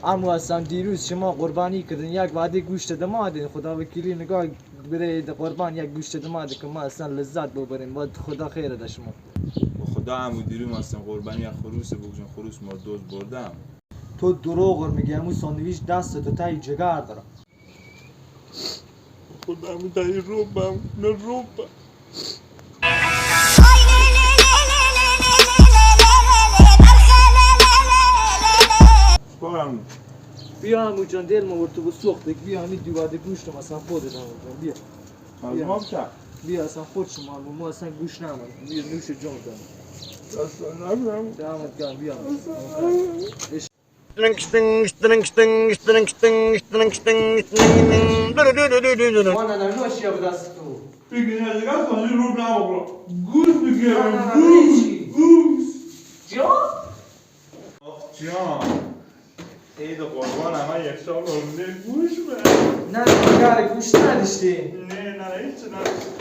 اما اصلا دیروز شما قربانی کردن یک وعده گوشت دمادین خدا وکیلی نگاه بره قربان یک گوشت دماده که ما اصلا لذت ببریم باید خدا خیره ده شما خدا همو دیروز اصلا قربانی یک خروس بکشن خروس ما دوز بردم تو دروغ میگی همون ساندویچ دست تو تای جگر داره خدا همو تایی روبم نه روبم بارم بیا همون جان دل ما ورتو بسوخت بیا همین دیواده گوشت مثلا خودت همون جان بیا مازمام کرد بیا اصلا خود شما ما اصلا گوش نمون بیا نوش جان دارم اصلا نبرم دمت گرم بیا وانا نوش یا بدست تو بگی نزدیگه کنی رو نمو گوز بگیرم گوز جان جان عید قربان همه یک سال رونده گوش به نه نگاره گوش نداشتی نه هیچ نداشتی